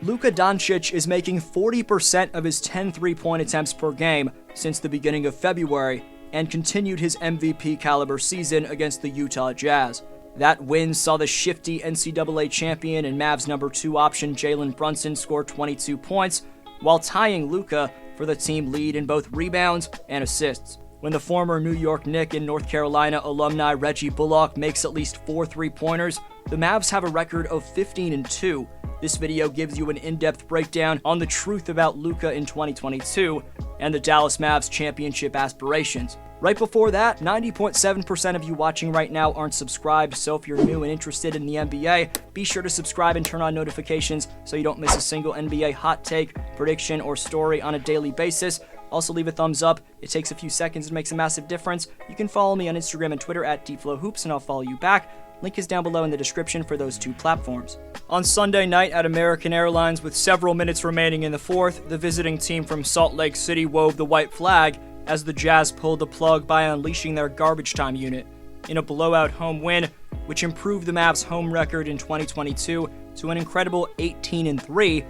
Luka Doncic is making 40% of his 10 three-point attempts per game since the beginning of February and continued his MVP caliber season against the Utah Jazz. That win saw the shifty NCAA champion and Mavs number 2 option Jalen Brunson score 22 points, while tying Luka for the team lead in both rebounds and assists. When the former New York Knick and North Carolina alumni Reggie Bullock makes at least 4 three-pointers, the Mavs have a record of 15-2. This video gives you an in-depth breakdown on the truth about Luka in 2022 and the Dallas Mavs championship aspirations. Right before that, 90.7% of you watching right now aren't subscribed, so if you're new and interested in the NBA, be sure to subscribe and turn on notifications so you don't miss a single NBA hot take, prediction, or story on a daily basis. Also, leave a thumbs up. It takes a few seconds and makes a massive difference. You can follow me on Instagram and Twitter at DeepFlowHoops, and I'll follow you back. Link is down below in the description for those 2 platforms. On Sunday night at American Airlines, with several minutes remaining in the fourth, the visiting team from Salt Lake City wove the white flag as the Jazz pulled the plug by unleashing their garbage time unit in a blowout home win, which improved the Mavs' home record in 2022 to an incredible 18-3.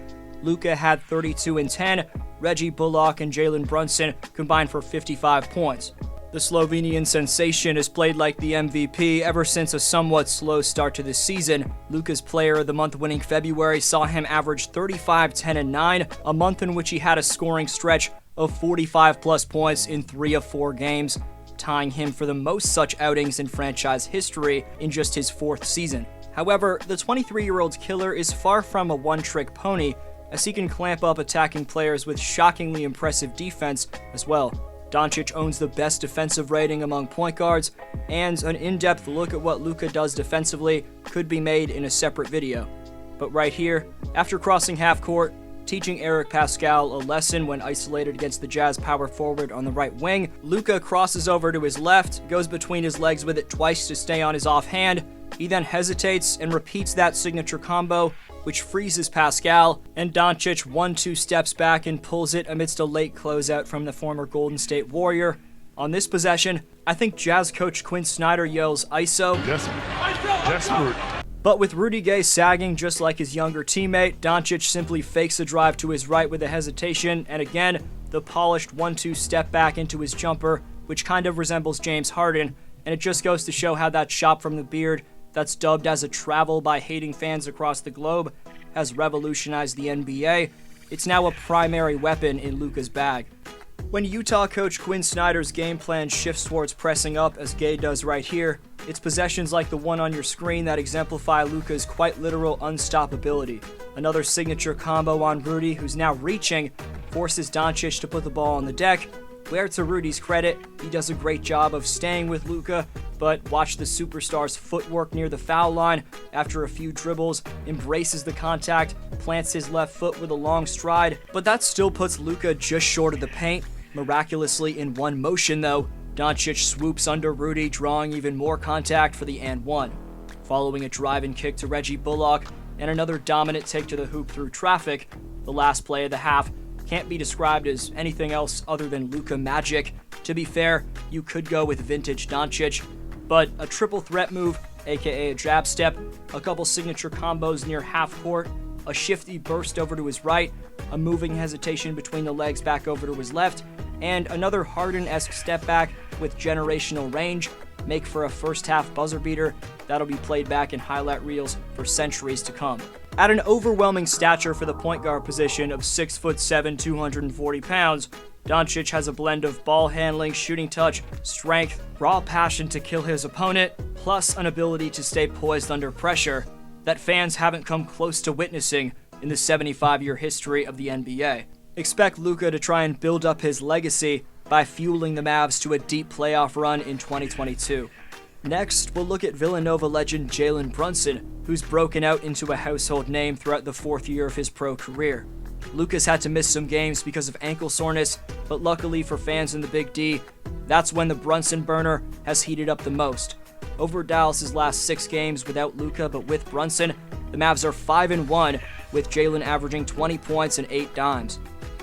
Luka had 32-10. Reggie Bullock and Jalen Brunson combined for 55 points. The Slovenian sensation has played like the MVP ever since a somewhat slow start to the season. Luka's Player of the Month winning February saw him average 35, 10, and 9, a month in which he had a scoring stretch of 45-plus points in 3 of 4 games, tying him for the most such outings in franchise history in just his 4th season. However, the 23-year-old's killer is far from a one-trick pony, as he can clamp up attacking players with shockingly impressive defense as well. Doncic owns the best defensive rating among point guards, and an in-depth look at what Luka does defensively could be made in a separate video. But right here, after crossing half court, teaching Eric Pascal a lesson when isolated against the Jazz power forward on the right wing, Luka crosses over to his left, goes between his legs with it twice to stay on his offhand. He then hesitates and repeats that signature combo, which freezes Pascal, and Doncic 1-2 steps back and pulls it amidst a late closeout from the former Golden State Warrior. On this possession, I think Jazz coach Quinn Snyder yells ISO. Desperate. But with Rudy Gay sagging just like his younger teammate, Doncic simply fakes a drive to his right with a hesitation, and again, the polished 1-2 step back into his jumper, which kind of resembles James Harden, and it just goes to show how that shot from the beard, that's dubbed as a travel by hating fans across the globe, has revolutionized the NBA. It's now a primary weapon in Luka's bag. When Utah coach Quinn Snyder's game plan shifts towards pressing up, as Gay does right here, it's possessions like the one on your screen that exemplify Luka's quite literal unstoppability. Another signature combo on Rudy, who's now reaching, forces Doncic to put the ball on the deck, where to Rudy's credit, he does a great job of staying with Luka, but watch the superstar's footwork near the foul line. After a few dribbles, embraces the contact, plants his left foot with a long stride, but that still puts Luka just short of the paint. Miraculously, in one motion though, Doncic swoops under Rudy, drawing even more contact for the and one. Following a drive and kick to Reggie Bullock, and another dominant take to the hoop through traffic, the last play of the half can't be described as anything else other than Luka magic. To be fair, you could go with vintage Doncic, but a triple threat move, aka a jab step, a couple signature combos near half court, a shifty burst over to his right, a moving hesitation between the legs back over to his left, and another Harden-esque step back with generational range make for a first half buzzer beater that'll be played back in highlight reels for centuries to come. At an overwhelming stature for the point guard position of 6'7", 240 pounds, Doncic has a blend of ball handling, shooting touch, strength, raw passion to kill his opponent, plus an ability to stay poised under pressure that fans haven't come close to witnessing in the 75-year history of the NBA. Expect Luka to try and build up his legacy by fueling the Mavs to a deep playoff run in 2022. Next, we'll look at Villanova legend Jalen Brunson, who's broken out into a household name throughout the 4th year of his pro career. Luka's had to miss some games because of ankle soreness, but luckily for fans in the Big D, that's when the Brunson burner has heated up the most. Over Dallas's last 6 games without Luka but with Brunson, the Mavs are 5-1, with Jalen averaging 20 points and 8 dimes.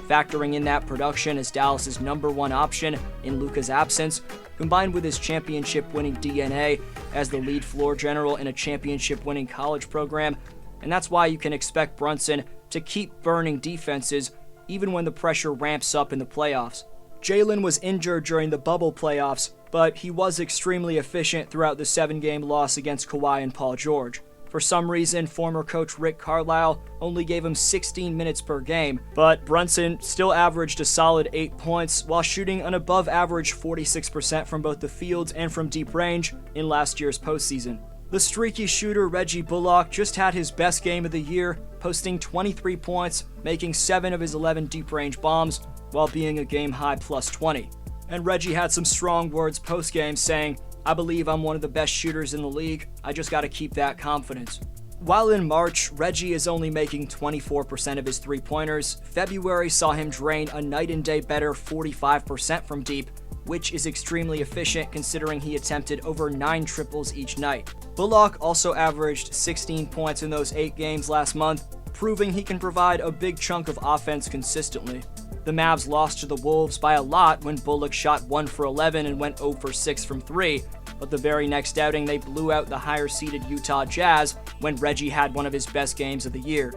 Factoring in that production as Dallas's #1 option in Luka's absence, combined with his championship-winning DNA as the lead floor general in a championship-winning college program, and that's why you can expect Brunson to keep burning defenses even when the pressure ramps up in the playoffs. Jalen was injured during the bubble playoffs, but he was extremely efficient throughout the 7-game loss against Kawhi and Paul George. For some reason, former coach Rick Carlisle only gave him 16 minutes per game, but Brunson still averaged a solid 8 points while shooting an above-average 46% from both the field and from deep range in last year's postseason. The streaky shooter Reggie Bullock just had his best game of the year, posting 23 points, making 7 of his 11 deep-range bombs, while being a game-high plus 20. And Reggie had some strong words post-game saying, "I believe I'm one of the best shooters in the league. I just got to keep that confidence." While in March, Reggie is only making 24% of his three-pointers, February saw him drain a night-and-day better 45% from deep, which is extremely efficient considering he attempted over 9 triples each night. Bullock also averaged 16 points in those 8 games last month, proving he can provide a big chunk of offense consistently. The Mavs lost to the Wolves by a lot when Bullock shot 1 for 11 and went 0 for 6 from 3, but the very next outing they blew out the higher-seeded Utah Jazz when Reggie had one of his best games of the year.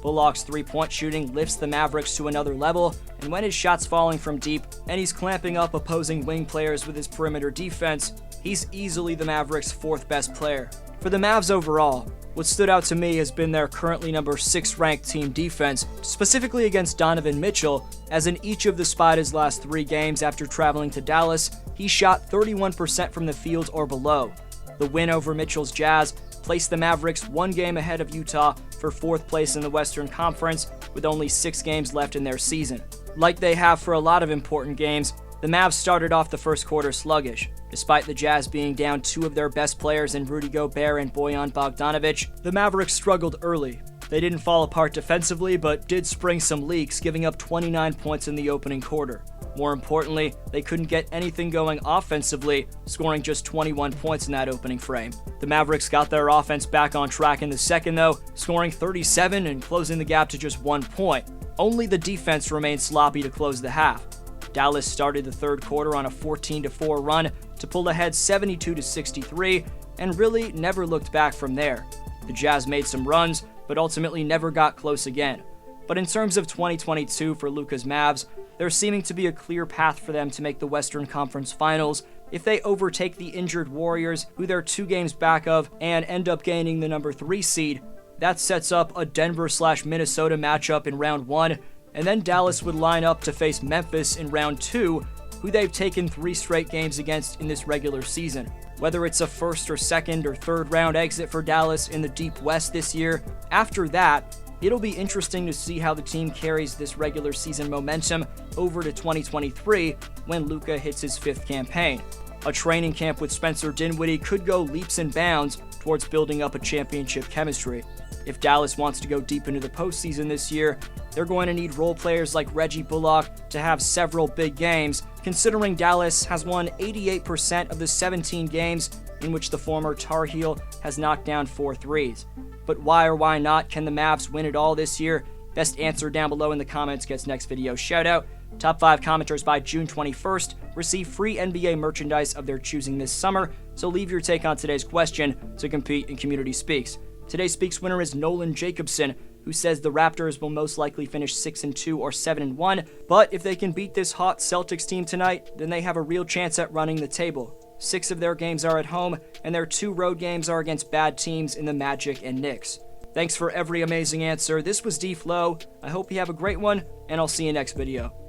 Bullock's three-point shooting lifts the Mavericks to another level, and when his shot's falling from deep and he's clamping up opposing wing players with his perimeter defense, he's easily the Mavericks' 4th best player. For the Mavs overall, what stood out to me has been their currently number 6 ranked team defense, specifically against Donovan Mitchell, as in each of the Spiders' last 3 games after traveling to Dallas, he shot 31% from the field or below. The win over Mitchell's Jazz placed the Mavericks 1 game ahead of Utah for 4th place in the Western Conference with only 6 games left in their season. Like they have for a lot of important games, the Mavs started off the first quarter sluggish. Despite the Jazz being down 2 of their best players in Rudy Gobert and Bojan Bogdanovic, the Mavericks struggled early. They didn't fall apart defensively, but did spring some leaks, giving up 29 points in the opening quarter. More importantly, they couldn't get anything going offensively, scoring just 21 points in that opening frame. The Mavericks got their offense back on track in the second though, scoring 37 and closing the gap to just 1 point. Only the defense remained sloppy to close the half. Dallas started the third quarter on a 14-4 run to pull ahead 72-63 and really never looked back from there. The Jazz made some runs, but ultimately never got close again. But in terms of 2022 for Luka's Mavs, there's seeming to be a clear path for them to make the Western Conference Finals if they overtake the injured Warriors, who they're 2 games back of, and end up gaining the number 3 seed. That sets up a Denver/Minnesota matchup in round 1, and then Dallas would line up to face Memphis in round 2, who they've taken 3 straight games against in this regular season. Whether it's a first or second or third round exit for Dallas in the Deep West this year, after that, it'll be interesting to see how the team carries this regular season momentum over to 2023 when Luka hits his 5th campaign. A training camp with Spencer Dinwiddie could go leaps and bounds towards building up a championship chemistry. If Dallas wants to go deep into the postseason this year, they're going to need role players like Reggie Bullock to have several big games, considering Dallas has won 88% of the 17 games in which the former Tar Heel has knocked down 4 threes. But why or why not can the Mavs win it all this year? Best answer down below in the comments gets next video shoutout. Top 5 commenters by June 21st receive free NBA merchandise of their choosing this summer, so leave your take on today's question to compete in Community Speaks. Today's Speaks winner is Nolan Jacobson, who says the Raptors will most likely finish 6-2 or 7-1, but if they can beat this hot Celtics team tonight, then they have a real chance at running the table. 6 of their games are at home, and their 2 road games are against bad teams in the Magic and Knicks. Thanks for every amazing answer. This was D-Flow. I hope you have a great one, and I'll see you next video.